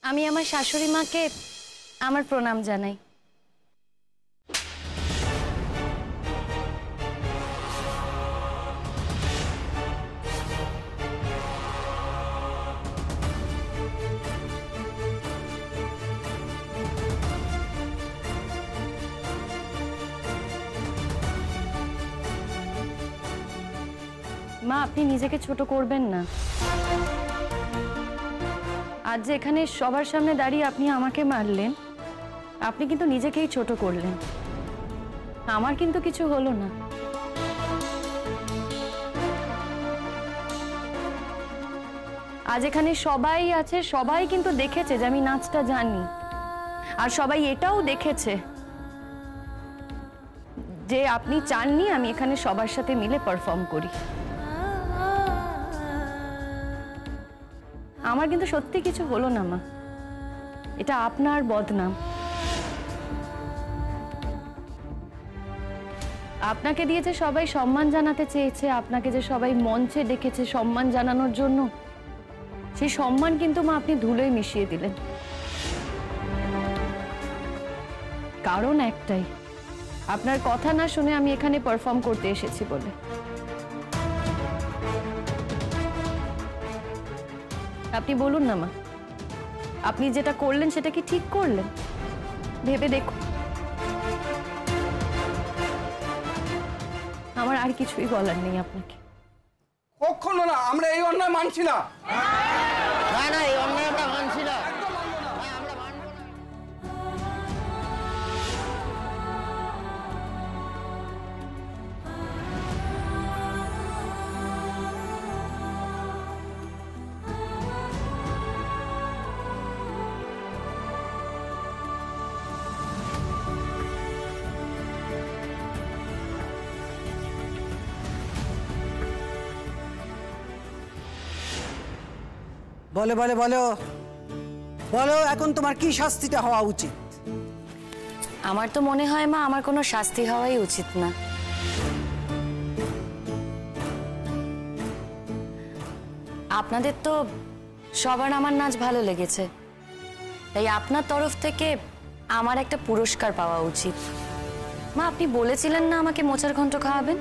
আমি আমার শাশুড়ি মাকে আমার প্রণাম জানাই। মা, আপনি নিজেকে ছোট করবেন না। আজ যে এখানে সবার সামনে দাঁড়িয়ে আপনি আমাকে মারলেন, আপনি কিন্তু নিজেকেই ছোট করলেন। আমার কিন্তু কিছু হলো না। আজ এখানে সবাই আছে, সবাই কিন্তু দেখেছে যে আমি নাচটা জানি, আর সবাই এটাও দেখেছে যে আপনি চাননি আমি এখানে সবার সাথে মিলে পারফর্ম করি। আমার কিন্তু সত্যি কিছু হলো না মা, এটা আপনার বদনাম। আপনাকে দিয়েছে সবাই সম্মান জানাতে চেয়েছে, আপনাকে যে সবাই মঞ্চে ডেকেছে সম্মান জানানোর জন্য, সেই সম্মান কিন্তু মা আপনি ধুলোয় মিশিয়ে দিলেন। কারণ একটাই, আপনার কথা না শুনে আমি এখানে পারফর্ম করতে এসেছি বলে। আপনি বলুন না মা, আপনি যেটা করলেন সেটা কি ঠিক করলেন? ভেবে দেখুন। আমার আর কিছুই বলার নেই আপনাকে। কখনো না, আমরা এই অন্যায় মানছি না। না না, এই অন্যায় আমরা মানছি না। বলো বলো বলো বলো, এখন তোমার কি শাস্তিটা হওয়া উচিত? আমার তো মনে হয় মা আমার কোনো শাস্তি হওয়াই উচিত না। আপনাদের তো সবার আমার নাচ ভালো লেগেছে, তাই আপনার তরফ থেকে আমার একটা পুরস্কার পাওয়া উচিত। মা, আপনি বলেছিলেন না আমাকে মোচার ঘন্ট খাওয়াবেন,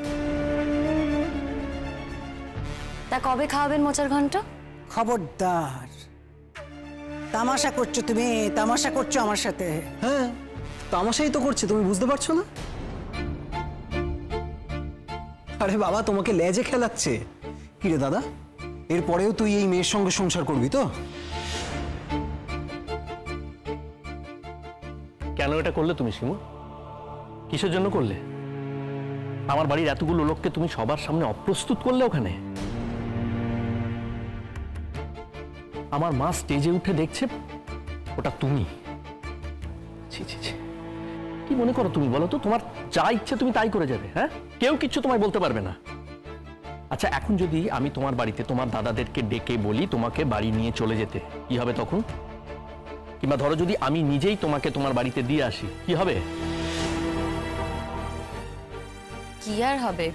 তা কবে খাওয়াবেন মোচার ঘন্ট? খবরদার, তামাশা করছো তুমি, তামাশা করছো আমার সাথে। হ্যাঁ, তামাশাই তো করছে, তুমি বুঝতে পারছো না? আরে বাবা, তোমাকে লেজে খেলাচ্ছে। কিরে দাদা, এরপরেও তুই এই মেয়ের সঙ্গে সংসার করবি তো? কেন এটা করলে তুমি শিমু? কিসের জন্য করলে? আমার বাড়ির এতগুলো লোককে তুমি সবার সামনে অপ্রস্তুত করলে ওখানে। আমার মা স্টেজে উঠে দেখছে ওটা তুমি। ছি ছি ছি, কি মনে করো তুমি বলো তো? তোমার যা ইচ্ছে তুমি তাই করে যাবে, হ্যাঁ? কেউ কিচ্ছু তোমায় বলতে পারবে না। আচ্ছা, এখন যদি আমি তোমার বাড়িতে তোমার দাদাদেরকে ডেকে বলি তোমাকে বাড়ি নিয়ে চলে যেতে, কি হবে তখন? কিংবা ধরো যদি আমি নিজেই তোমাকে তোমার বাড়িতে দিয়ে আসি, কি হবে? কি আর হবে,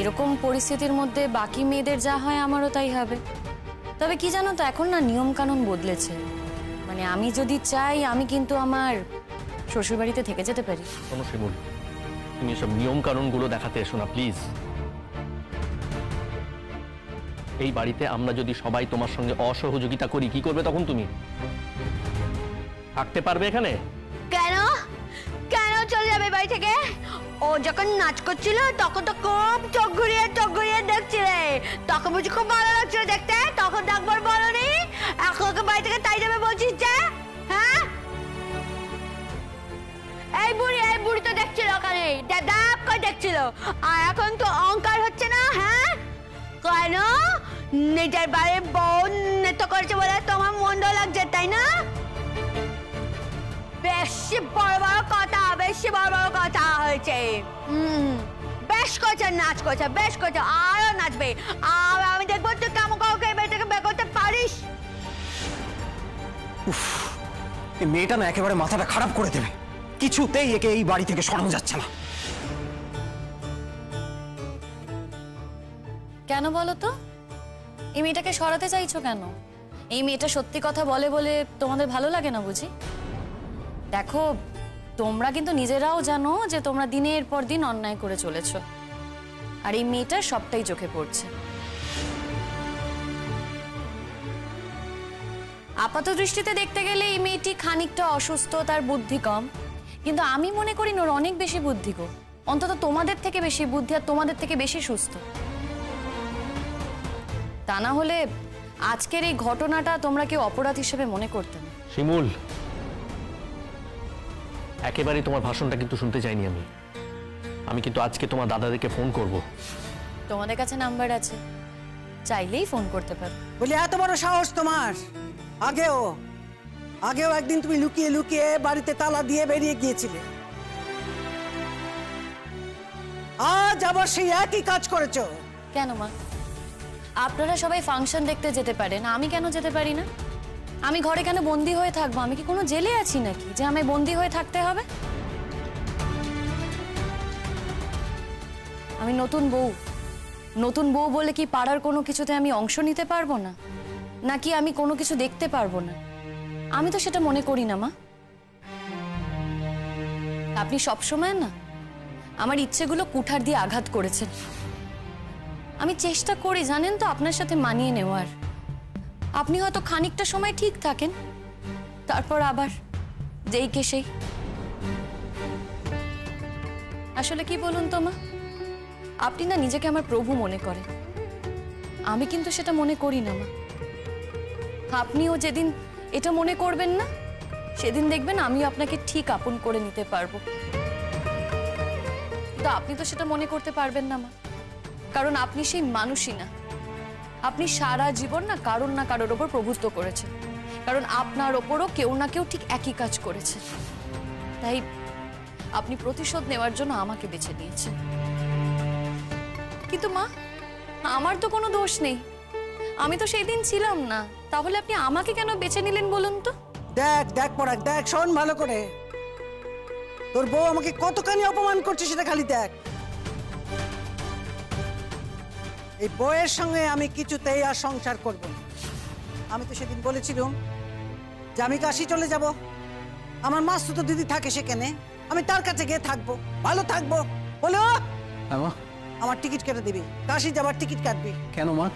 এরকম পরিস্থিতির মধ্যে বাকি মেয়েদের যা হয় আমারও তাই হবে। তবে কি জানো তো, এখন না নিয়ম কানুন বদলেছে, মানে আমি যদি চাই আমি কিন্তু আমার শ্বশুরবাড়িতে থেকে যেতে পারি। কোনো শিমুল, তুমি এসব নিয়ম কানুনগুলো দেখাতে এসো না প্লিজ। এই বাড়িতে আমরা যদি সবাই তোমার সঙ্গে অসহযোগিতা করি, কি করবে তখন তুমি? থাকতে পারবে এখানে? কেন কেন চলে যাবে বাড়ি থেকে? ও যখন নাচ করছিল তখন তো খুব চোখ ঘুরিয়ে দেখছিলে, তখন বুঝি খুব ভালো লাগছিল দেখতে, তখন একবার বলনি এখন ওকে বাড়ি থেকে তাই যাবে বলছিস যে? হ্যাঁ, এই বুড়ি তো দেখছিল ওখানে, দাপ করে দেখছিল, আর এখন তো অহংকার হচ্ছে না? হ্যাঁ, কেন? নিজের বাড়ির বউ নৃত্য করেছে বলে তোমার মন্দ লাগছে, তাই না? বেশি বড় বড় কথা হয়েছে। বেশ করছে, নাচ করছে, বেশ করছে, আরো নাচবে। আর আমি দেখবো তুই কেমন কাউকে এবার থেকে বের করতে পারিস। এই মেয়েটা না একেবারে মাথাটা খারাপ করে দেবে, কিছুতেই একে এই বাড়ি থেকে সরানো যাচ্ছে না। কেন বলো তো? এই মেয়েটাকে সরাতে চাইছো কেন? এই মেয়েটা সত্যি কথা বলে বলে তোমাদের ভালো লাগে না বুঝি? দেখো, তোমরা কিন্তু নিজেরাও জানো যে তোমরা দিনের পর দিন অন্যায় করে চলেছো, আর এই মেয়েটার সবটাই চোখে পড়ছে। আপাত দৃষ্টিতে দেখতে গেলে এই মেয়েটি খানিকটা অসুস্থ, তার বুদ্ধি কম, কিন্তু আমি মনে করি ওর অনেক বেশি বুদ্ধি গো। অন্তত তোমাদের থেকে বেশি বুদ্ধি আর তোমাদের থেকে বেশি সুস্থ। তা না হলে আজকের এই ঘটনাটা তোমরা কেউ অপরাধ হিসেবে মনে করতে না। শিমুল, একেবারেই তোমার ভাষণটা কিন্তু শুনতে চাইনি আমি। আমি কিন্তু আজকে তোমার দাদাদেরকে ফোন করব। তোমাদের কাছে নাম্বার আছে, চাইলেই ফোন করতে পারো। বলি এত বড় সাহস তোমার? আগেও একদিন তুমি লুকিয়ে লুকিয়ে বাড়িতে তালা দিয়ে বেরিয়ে গিয়েছিলে, আজ আবার সেই একই কাজ করেছো। কেন মা, আপনারা সবাই ফাংশন দেখতে যেতে পারেন, আমি কেন যেতে পারি না? আমি ঘরে কেন বন্দি হয়ে থাকবো? আমি কি কোনো জেলে আছি নাকি যে আমি বন্দি হয়ে থাকতে হবে? আমি নতুন বউ বলে কি পাড়ার কোনো কিছুতে আমি অংশ নিতে পারবো না, নাকি আমি কোনো কিছু দেখতে পারবো না? আমি তো সেটা মনে করি না মা। আপনি সবসময় না আমার ইচ্ছেগুলো কুঠার দিয়ে আঘাত করেছেন। আমি চেষ্টা করি জানেন তো আপনার সাথে মানিয়ে নেওয়ার। আপনি হয়তো খানিকটা সময় ঠিক থাকেন, তারপর আবার যেই কে সেই। আসলে কি বলুন তো মা, আপনি না নিজেকে আমার প্রভু মনে করেন, আমি কিন্তু সেটা মনে করি না মা। আপনিও যেদিন এটা মনে করবেন না, সেদিন দেখবেন আমিও আপনাকে ঠিক আপন করে নিতে পারবো। তো আপনি তো সেটা মনে করতে পারবেন না মা, কারণ আপনি সেই মানুষই না। আপনি সারা জীবন না কারোর ওপর প্রভুত্ব করেছেন, কারণ আপনার ওপরও কেউ না কেউ ঠিক একই কাজ করেছে। তাই আপনি প্রতিশোধ নেওয়ার জন্য আমাকে বেছে নিয়েছেন। কিন্তু মা, আমার তো কোনো দোষ নেই, আমি তো সেই দিন ছিলাম না, তাহলে আপনি আমাকে কেন বেছে নিলেন বলুন তো? দেখ পরাগ, দেখ, শোন ভালো করে। তোর বউ আমাকে কতখানি অপমান করছে সেটা খালি দেখ। এই বউয়ের সঙ্গে আমি কিছুতেই আর সংসার করব না। আমি তো সেদিন বলেছিলাম যে আমি কাশি চলে যাব, আমার মাসতুতো দিদি থাকে সেখানে, আমি তার কাছে গিয়ে থাকবো, ভালো থাকবো। বলো হ্যাঁ মা, আমার টিকিট কেটে দিবি, কাশি যাবার টিকিট কাটবি। কেন মা,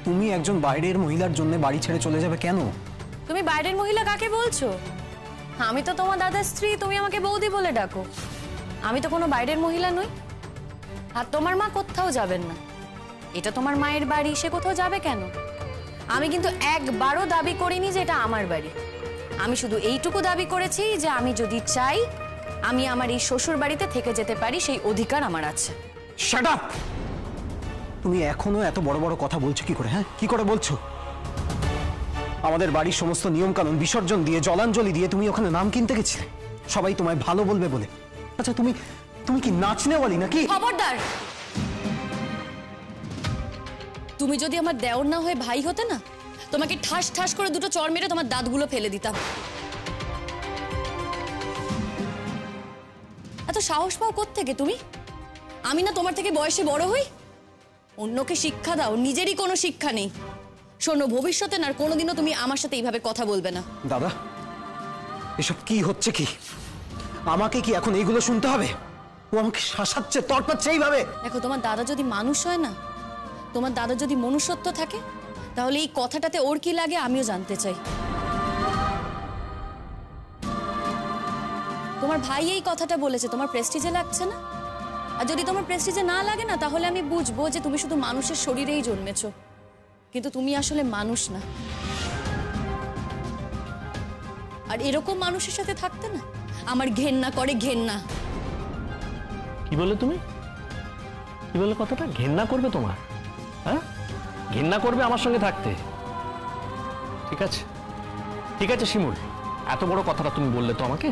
তুমি একজন বাইরের মহিলার জন্য বাড়ি ছেড়ে চলে যাবে কেন? তুমি বাইরের মহিলা কাকে বলছো? আমি তো তোমার দাদার স্ত্রী, তুমি আমাকে বৌদি বলে ডাকো। আমি তো কোনো বাইরের মহিলা নই। আর তোমার মা কোথাও যাবেন না, এটা তোমার মায়ের বাড়ি, সে কোথাও যাবে কেন? আমি কিন্তু একবারও দাবি করিনি যে এটা আমার বাড়ি। আমি শুধু এইটুকু দাবি করেছি যে আমি যদি চাই আমি আমার এই শ্বশুর বাড়িতে থেকে যেতে পারি, সেই অধিকার আমার আছে। Shut up! তুমি এখনো এত বড় বড় কথা বলছো কি করে? হ্যাঁ, কি করে বলছো? আমাদের বাড়ির সমস্ত নিয়ম কানুন বিসর্জন দিয়ে, জলাঞ্জলি দিয়ে তুমি ওখানে নাম কিনতে গেছিলে সবাই তোমায় ভালো বলবে বলে। আচ্ছা, তুমি কি নাচনে বলি নাকি? খবরদার! তুমি যদি আমার দেওর না হয়ে ভাই হতে না, তোমাকে ঠাস ঠাস করে দুটো চড় মেরে তোমার দাঁতগুলো ফেলে দিতাম। এত সাহস পাও কোত্থেকে তুমি? আমি না তোমার থেকে বয়সে বড় হই? অন্যকে শিক্ষা দাও, নিজেরই কোনো শিক্ষা নেই। শোনো, ভবিষ্যতে না কোনোদিনও তুমি আমার সাথে এইভাবে কথা বলবে না। দাদা, এসব কি হচ্ছে? কি আমাকে কি এখন এইগুলো শুনতে হবে? ও আমাকে শাসাচ্ছে, তড়পাচ্ছে এইভাবে। দেখো, তোমার দাদা যদি মানুষ হয় না, তোমার দাদা যদি মনুষ্যত্ব থাকে, তাহলে এই কথাটাতে ওর কি লাগে আমিও জানতে চাই। তোমার ভাই এই কথাটা বলেছে, তোমার প্রেস্টিজে লাগছে না? আর যদি তোমার প্রেস্টিজে না লাগে না, তাহলে আমি বুঝবো যে তুমি শুধু মানুষের শরীরেই জন্মেছো, কিন্তু তুমি আসলে মানুষ না। আর এরকম মানুষের সাথে থাকতে না আমার ঘেন্না করে, ঘেন্না। কি বলে তুমি? কি বলে কথাটা? ঘেন্না করবে তোমার? হ্যাঁ, ঘেন্না করবে আমার সঙ্গে থাকতে? ঠিক আছে, ঠিক আছে শিমুল, এত বড় কথাটা তুমি বললে তো আমাকে,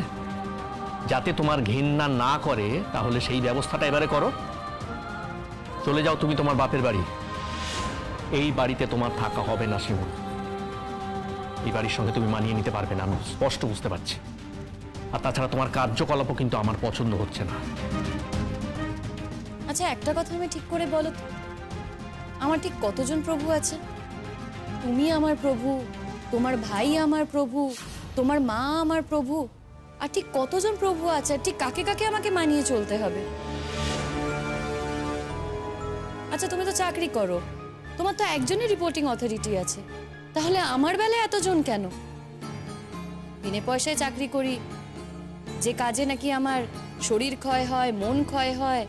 যাতে তোমার ঘেন্না না করে, তাহলে সেই ব্যবস্থাটা এবারে করো। চলে যাও তুমি তোমার বাপের বাড়ি। এই বাড়িতে তোমার থাকা হবে না শিমুল। এই বাড়ির সঙ্গে তুমি মানিয়ে নিতে পারবে না, আমি স্পষ্ট বুঝতে পারছি। আর তাছাড়া তোমার কার্যকলাপও কিন্তু আমার পছন্দ হচ্ছে না। আচ্ছা, একটা কথা আমি ঠিক করে বলো তো, আমার ঠিক কতজন প্রভু আছে? তুমি আমার প্রভু তোমার ভাই আমার প্রভু, তোমার মা আমার প্রভু, আর ঠিক কতজন প্রভু আছে, আর ঠিক কাকে কাকে আমাকে মানিয়ে চলতে হবে? আচ্ছা, তুমি তো চাকরি করো, তোমার তো একজনই রিপোর্টিং অথরিটি আছে, তাহলে আমার বেলায় এতজন কেন? বিনে পয়সায় চাকরি করি, যে কাজে নাকি আমার শরীর ক্ষয় হয়, মন ক্ষয় হয়,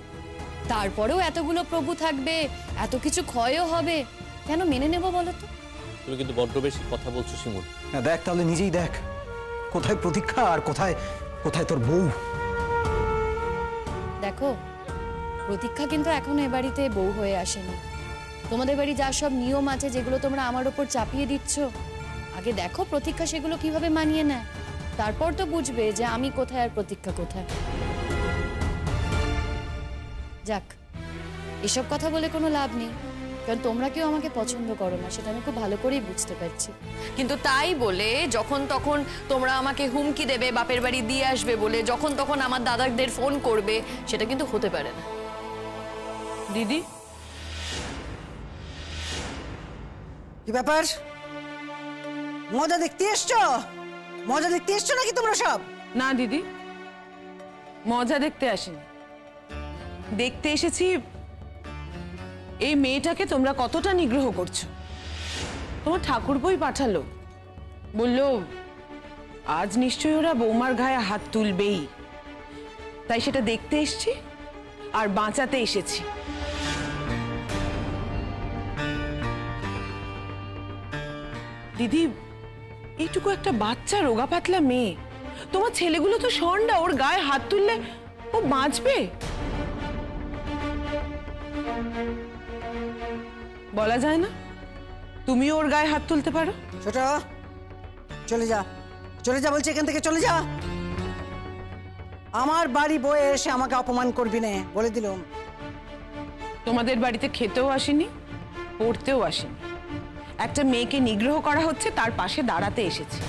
তারপরেও এতগুলো প্রভু থাকবে, এত কিছু ক্ষয়ও হবে, কেন মেনে নেব বলো তো? তুমি কিন্তু বড্ড বেশি কথা বলছো শিমুল। দেখ তাহলে নিজেই দেখ, কোথায় প্রতীক্ষা আর কোথায় কোথায় তোর বউ। দেখো, প্রতীক্ষা কিন্তু এখনো এ বাড়িতে বউ হয়ে আসেনি। তোমাদের বাড়ি যা সব নিয়ম আছে যেগুলো তোমরা আমার ওপর চাপিয়ে দিচ্ছ, আগে দেখো প্রতীক্ষা সেগুলো কিভাবে মানিয়ে নেয়, তারপর তো বুঝবে যে আমি কোথায় আর প্রতীক্ষা কোথায়। যাক, এসব কথা বলে কোনো লাভ নেই, কারণ তোমরা কেউ আমাকে পছন্দ করো না, সেটা আমি খুব ভালো করেই বুঝতে পারছি। কিন্তু তাই বলে যখন তখন তোমরা আমাকে হুমকি দেবে, বাপের বাড়ি দিয়ে আসবে বলে যখন তখন আমার দাদাদের ফোন করবে, সেটা কিন্তু হতে পারে না। দিদি, কি ব্যাপার? মজা দেখতে এসছো? মজা দেখতে এসছো নাকি তোমরা সব? না দিদি, মজা দেখতে আসিনি, দেখতে এসেছি এই মেয়েটাকে তোমরা কতটা নিগ্রহ করছো। তোমার ঠাকুরপোই পাঠালো, বললো আজ নিশ্চয়ই ওরা বৌমার গায়ে হাত তুলবেই, তাই সেটা দেখতে এসেছি আর বাঁচাতে এসেছি। দিদি, এইটুকু একটা বাচ্চা রোগা পাতলা মেয়ে, তোমার ছেলেগুলো তো ষণ্ডা, ওর গায়ে হাত তুললে ও বাঁচবে? বলা যায় না, তুমিও ওর গায়ে হাত তুলতে পারো। ছোট, চলে যা, চলে যা বলছি, এখান থেকে চলে যা। আমার বাড়ি বয়ে এসে আমাকে অপমান করবি না, বলে দিলাম। তোমাদের বাড়িতে খেতেও আসিনি, পড়তেও আসিনি, একটা মেয়েকে নিগ্রহ করা হচ্ছে তার পাশে দাঁড়াতে এসেছি।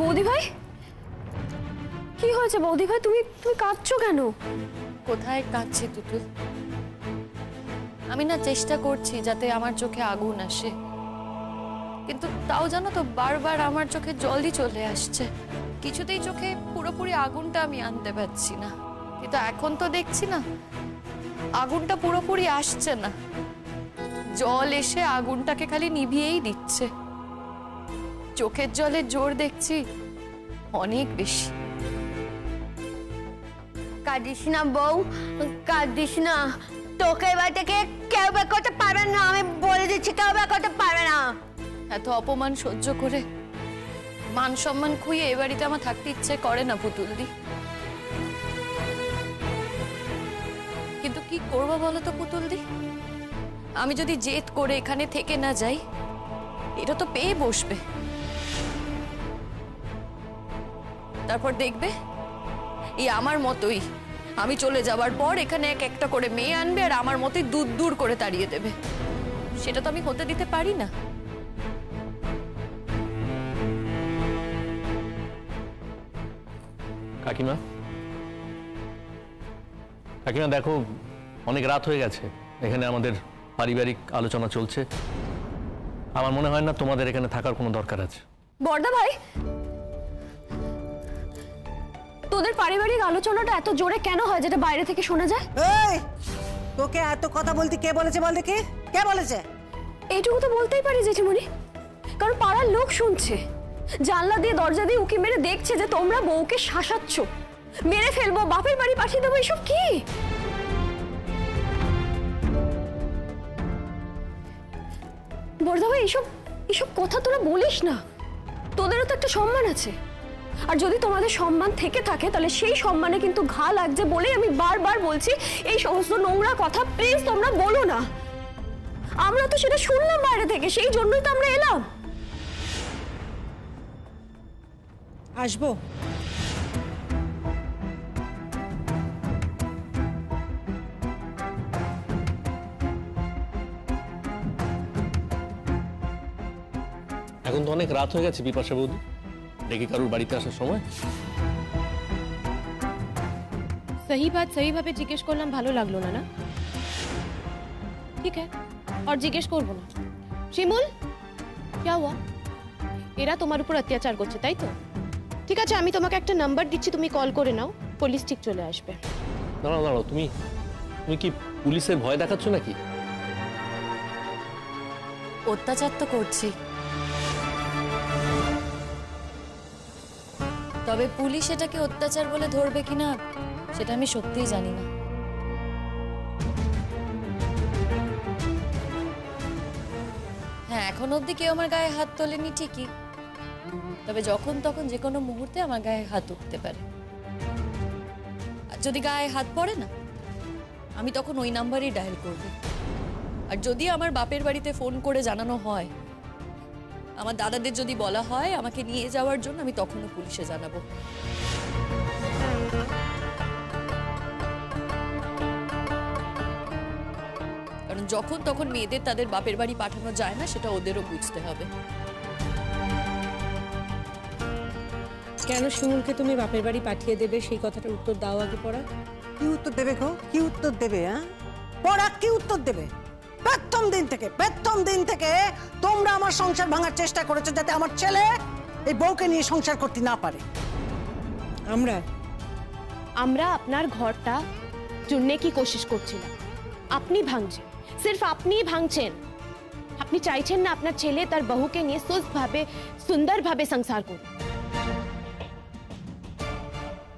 বৌদি ভাই, কি হয়েছে বৌদি ভাই? তুমি কাঁদছো কেন? কোথায় কাঁদছি তুতুল? আমি না চেষ্টা করছি যাতে আমার চোখে আগুন আসে, কিন্তু তাও জানো তো বারবার আমার চোখে জলই চলে আসছে, কিছুতেই চোখে পুরোপুরি আগুনটা আমি আনতে পারছি না। কিন্তু এখন তো দেখছি না আগুনটা পুরোপুরি আসছে না, জল এসে আগুনটাকে খালি নিভিয়েই দিচ্ছে। চোখের জলের জোর দেখছি অনেক বেশি। কাঁদিস না বউ, কাঁদিস না, তোকে এবার থেকে কেউ বের করতে পারবে না, আমি বলে দিচ্ছি, কেউ বের করতে পারবে না। এত অপমান সহ্য করে মান সম্মান খুইয়ে এ বাড়িতে আমার থাকতে ইচ্ছে করে না পুতুল দি, কিন্তু কি করবো বলো তো পুতুল দি? আমি যদি জেদ করে এখানে থেকে না যাই, এটা তো পেয়ে বসবে, তারপর দেখবে এই আমার মতোই আমি চলে যাবার পর এখানে এক একটা করে মেয়ে আনবে আর আমার মতোই দূর দূর করে তাড়িয়ে দেবে। সেটা তো আমি হতে দিতে পারি না। কাকিমা, কাকিমা দেখো, অনেক রাত হয়ে গেছে, এখানে আমাদের পারিবারিক আলোচনা চলছে, আমার মনে হয় না তোমাদের এখানে থাকার কোনো দরকার আছে। বড়দা ভাই, তোদের পারিবারিক আলোচনাটা এত জোরে কেন হয় যেটা বাইরে থেকে শোনা যায়? এই, তোকে এত কথা বলতে কে বলেছে বল দেখি? কে বলেছে? এইটুকু তো বলতেই পারি জেঠিমণি, কারণ পাড়ার লোক শুনছে, জানলা দিয়ে দরজা দিয়ে উকি মেরে দেখছে যে তোমরা বউকে শাসাচ্ছ, মেরে ফেলবো, বাপের বাড়ি পাঠিয়ে দেবো, এসব কি? বড়দা ভাই, এসব কথা তোরা বলিস না, তোদেরও তো একটা সম্মান আছে, আর যদি তোমাদের সম্মান থেকে থাকে তাহলে সেই সম্মানে কিন্তু ঘা লাগছে বলেই আমি বারবার বলছি এই সমস্ত নোংরা কথা প্লিজ তোমরা বলো না। আমরা তো সেটা শুনলাম বাইরে থেকে, সেই জন্যই তো আমরা এলাম। আসবো। এখন তো অনেক রাত হয়ে গেছে বিপাশা বৌদি, ডেকে কারুর বাড়িতে আসার সময়। সহি ভাবে জিজ্ঞেস করলাম, ভালো লাগলো না? না ठीक है और জিজ্ঞেস করবো না। শিমুল क्या हुआ? এরা তোমার উপর অত্যাচার করছে তাই তো? ঠিক আছে আমি তোমাকে একটা নাম্বার দিচ্ছি, তুমি কল করে নাও, পুলিশ ঠিক চলে আসবে। দাঁড়াও দাঁড়াও, তুমি কি পুলিশের ভয় দেখাচ্ছ নাকি? অত্যাচার তো করছি, তবে পুলিশ এটাকে অত্যাচার বলে ধরবে কিনা সেটা আমি সত্যিই জানি না। হ্যাঁ, এখন অবধি কেউ আমার গায়ে হাত তোলেনি ঠিকই, তবে যখন তখন যে কোনো মুহূর্তে আমার গায়ে হাত উঠতে পারে। আর যদি গায়ে হাত পড়ে না, আমি তখন ওই নাম্বারই ডায়াল করব। আর যদি আমার বাপের বাড়িতে ফোন করে জানানো হয়, আমার দাদাদের যদি বলা হয় আমাকে নিয়ে যাওয়ার জন্য, আমি তখনও পুলিশে জানাবো। কারণ যখন তখন মেয়েদের তাদের বাপের বাড়ি পাঠানো যায় না, সেটা ওদেরও বুঝতে হবে। কেন শিমুলকে তুমি বাপের বাড়ি পাঠিয়ে দেবে সেই কথাটার উত্তর দাও আগে। পড়া কি উত্তর দেবে গো? কি উত্তর দেবে? হ্যাঁ, পড়া কি উত্তর দেবে? প্রথম দিন থেকে তোমরা আমার সংসার ভাঙার চেষ্টা করেছো, যাতে আমার ছেলে এই বউকে নিয়ে সংসার করতে না পারে। আমরা আপনার ঘরটা চুরনে কি কোশিশ করছিলাম, আপনি ভাঙছেন, সির্ফ আপনিই ভাঙছেন। আপনি চাইছেন না আপনার ছেলে তার বহুকে নিয়ে সুস্থভাবে সুন্দরভাবে সংসার করুন।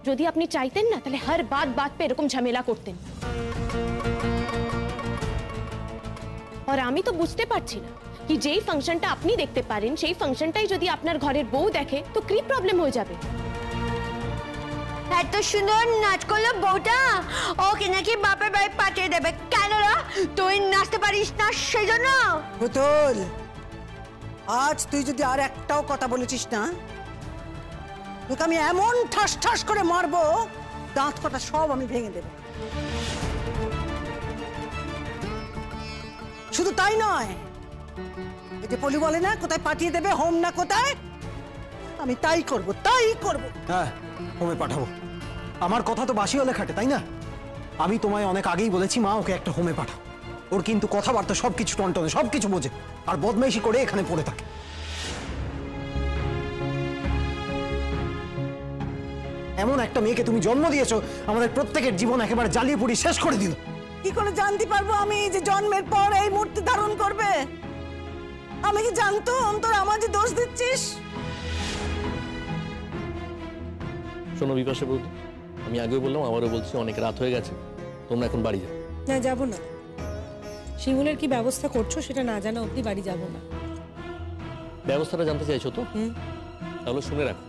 যদি আপনি চাইতেন না তাহলে হর বাত पे এরকম ঝামেলা করতেন। আর আমি তো বুঝতে পারছি না कि যেই ফাংশনটা আপনি দেখতে পারেন সেই ফাংশনটাই যদি আপনার ঘরের বউ দেখে তো কি প্রবলেম হয়ে যাবে। এত সুন্দর নাচ করলো বউটা, ওকে নাকি বাপের বাড়ি পাঠিয়ে দেবে। কেন রে, তুই নাচতে পারিস না সেই জন্য? পুতুল, আজ তুই যদি আর একটাও কথা বলেছিস না, তোকে আমি এমন ঠাস ঠাস করে মারবো, দাঁত কটা সব আমি ভেঙে দেব। শুধু তাই নয়, এই যে পলি বলে না কোথায় পাঠিয়ে দেবে, হোম না কোথায়, আমি তাই করব। হ্যাঁ, হোমে পাঠাবো। আমার কথা তো বাসি হলে খাটে, তাই না? আমি তোমায় অনেক আগেই বলেছি মা ওকে একটা হোমে পাঠাও। ওর কিন্তু কথাবার্তা সবকিছু টনটনে, সবকিছু বোঝে, আর বদমাইশি করে এখানে পড়ে থাকে। এমন একটা মেয়েকে তুমি জন্ম দিয়েছো, আমাদের প্রত্যেকের জীবন একেবারে জ্বালিয়ে পুড়িয়ে শেষ করে দিল। কি করে জানতে পারবো আমি যে জন্মের পর এই মূর্তি ধারণ করবে? আমি কি জানতাম তোর আমার যে দোষ দিচ্ছিস? শোনো বিপাশা বৌদি, আমি আগেও বললাম আবারও বলছি, অনেক রাত হয়ে গেছে, তোমরা এখন বাড়ি যাও। না, যাবো না। শিমুলের কি ব্যবস্থা করছো সেটা না জানা অবধি বাড়ি যাবো না। ব্যবস্থাটা জানতে চাইছো তো? তাহলে শুনে রাখো,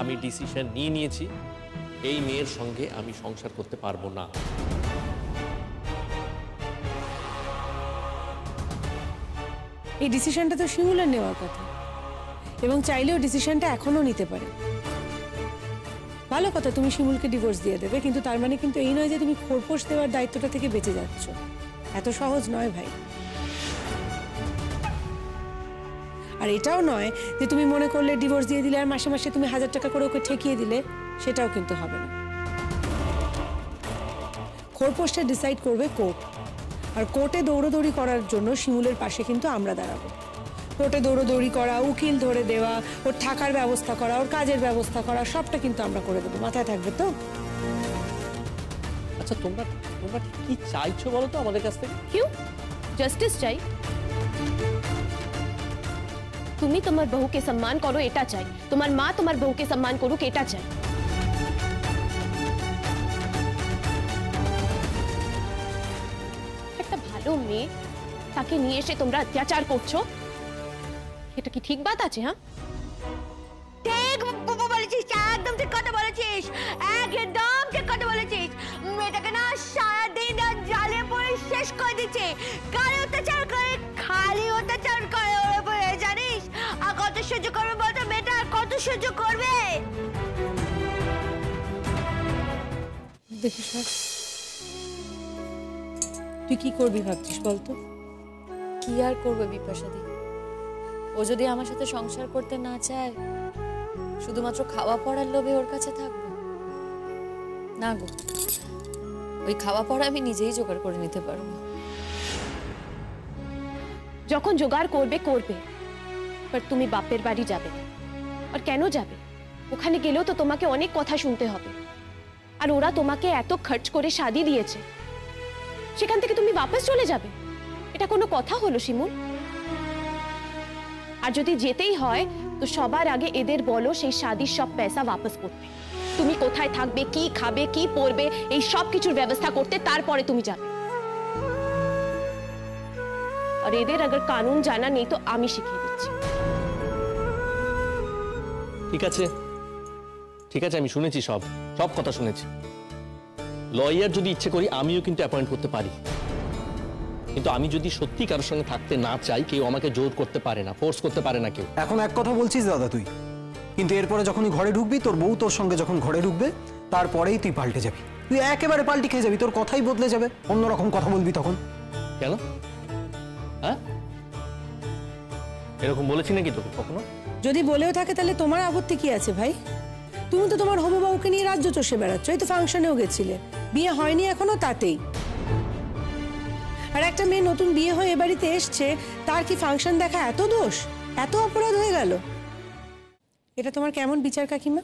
আমি ডিসিশন নিয়েছি, এই মেয়ের সঙ্গে আমি সংসার করতে পারবো না। এই ডিসিশনটা তো শিমুলের নেওয়ার কথা, এবং চাইলেও ডিসিশনটা এখনো নিতে পারে। ভালো কথা, তুমি শিমুলকে ডিভোর্স দিয়ে দেবে, কিন্তু তার মানে কিন্তু এই নয় যে তুমি খোরপোশ দেওয়ার দায়িত্বটা থেকে বেঁচে যাচ্ছ। এত সহজ নয় ভাই। আর এটাও নয় যে তুমি মনে করলে ডিভোর্স দিয়ে দিলে আর মাসে মাসে তুমি 1000 টাকা করে ওকে ঠেকিয়ে দিলে, সেটাও কিন্তু হবে না। খোরপোশটা ডিসাইড করবে কোর্ট, আর কোর্টে দৌড়দৌড়ি করার জন্য শিমুলের পাশে কিন্তু আমরা দাঁড়াবো। কোর্টে দৌড়দৌড়ি করা, উকিল ধরে দেওয়া, ওর থাকার ব্যবস্থা করা, ওর কাজের ব্যবস্থা করা, সবটা কিন্তু আমরা করে দেবো। মাথায় থাকবে তো? আচ্ছা, তোমরা কি চাইছো বলো তো আমাদের কাছ থেকে? क्यों? জাস্টিস চাই। তুমি তোমার বহুকে সম্মান করো এটা চাই, তোমার মা তোমার বহুকে সম্মান করুক এটা চাই। একটা ভালো মেয়ে তাকে নিয়ে এসে তোমরা অত্যাচার করছো, এটা কি ঠিক বাত আছে? হ্যাঁ, ঠিক বলেছিস, একদম ঠিক কথা বলেছিস, একদম ঠিক কথা বলেছিস। মেয়েটাকে না সারাদিন জ্বালিয়ে পড়ে শেষ করে দিচ্ছে। খালি অত্যাচার করে ওর উপরে, জানিস? আর কত সহ্য করবে বলতো মেয়েটা, আর কত সহ্য করবে? দেখিস, তুই কি করবি ভাবছিস বলতো? কি আর করবে বিপাশাদি, ও যদি আমার সাথে সংসার করতে না চায়, শুধুমাত্র খাওয়া পড়ার লোভে ওর কাছে থাকবো না গো। ওই খাওয়া পড়া আমি নিজেই জোগাড় করে নিতে পারবো। যখন জোগাড় করবে করবে, पर তুমি বাপের বাড়ি যাবে না। আর কেন যাবে? ওখানে গেলেও তো তোমাকে অনেক কথা শুনতে হবে। আর ওরা তোমাকে এত খরচ করে শাদি দিয়েছে, সেখান থেকে তুমি वापस চলে যাবে? এটা কোনো কথা হলো শিমুল? আর যদি যেতেই হয় তো সবার আগে এদের বলো সেই শাদির সব পয়সা वापस করতে। তুমি কোথায় থাকবে, কি খাবে, কি পরবে, এই সব কিছুর ব্যবস্থা করতে, তারপরে তুমি যাবে। আর এদের अगर কানুন জানা নেই তো আমি শিখিয়ে দিচ্ছি। ঠিক আছে, ঠিক আছে, আমি শুনেছি, সব সব কথা শুনেছি। লয়ার যদি ইচ্ছে করি আমিও কিন্তু অ্যাপয়েন্ট করতে পারি, কিন্তু আমি যদি সত্যি কারোর সঙ্গে থাকতে না চাই, কেউ আমাকে জোর করতে পারে না, ফোর্স করতে পারে না কেউ। এখন এক কথা বলছিস দাদা তুই, কিন্তু এরপরে যখনই ঘরে ঢুকবি, তোর বউ তোর সঙ্গে যখন ঘরে ঢুকবে, তারপরেই তুই পাল্টে যাবি। তুই একেবারে পাল্টি খেয়ে যাবি, তোর কথাই বদলে যাবে, অন্যরকম কথা বলবি তখন। কেন? হ্যাঁ, এরকম বলেছি নাকি তোকে কখনো? যদি বলেও থাকে তাহলে তোমার আপত্তি কি আছে ভাই? তুমি তো তোমার হবু বউকে নিয়ে রাজ্য চষে বেড়াচ্ছ, এই তো ফাংশনেও গেছিলে, বিয়ে হয়নি এখনো তাতেই। আর একটা মেয়ে নতুন বিয়ে হয়ে এ বাড়িতে এসছে, তার কি ফাংশন দেখা এত দোষ, এত অপরাধ হয়ে গেল? এটা তোমার কেমন বিচার কাকিমা?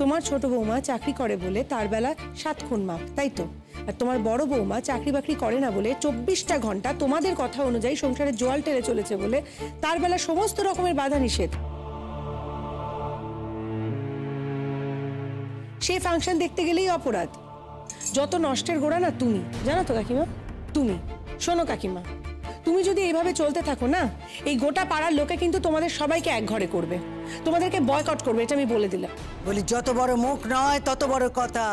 তোমার ছোট বৌমা চাকরি করে বলে তার বেলা 7 খুন মাপ, তাই তো? আর তোমার বড় বৌমা চাকরি বাকরি করে না বলে 24টা ঘন্টা তোমাদের কথা অনুযায়ী সংসারে জোয়াল টেনে চলেছে বলে তার বেলা সমস্ত রকমের বাধা নিষেধ। সেই ফাংশন দেখতে গেলেই অপরাধ। যত নষ্টের গোড়া না তুমি, জানো তো কাকিমা? তুমি শোনো কাকিমা, তুমি যদি এইভাবে চলতে থাকো না, এই গোটা পাড়ার লোকে কিন্তু তোমাদের সবাইকে এক ঘরে করবে, তোমাদেরকে বয়কট করবে, এটা আমি বলে দিলাম। বলি যত বড় মুখ নয় তত বড় কথা।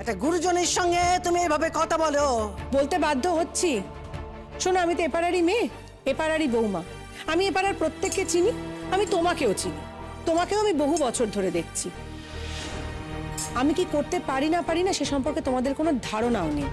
একটা গুরুজনের সঙ্গে তুমি এভাবে কথা বলো? বলতে বাধ্য হচ্ছি। শোনো, আমি তো এপাড়ারই মেয়ে, এপাড়ারই বৌমা, আমি এপাড়ার প্রত্যেককে চিনি, আমি তোমাকেও চিনি, তোমাকেও আমি বহু বছর ধরে দেখছি। আমি কি করতে পারি না সে সম্পর্কে তোমাদের কোনো ধারণাও নেই।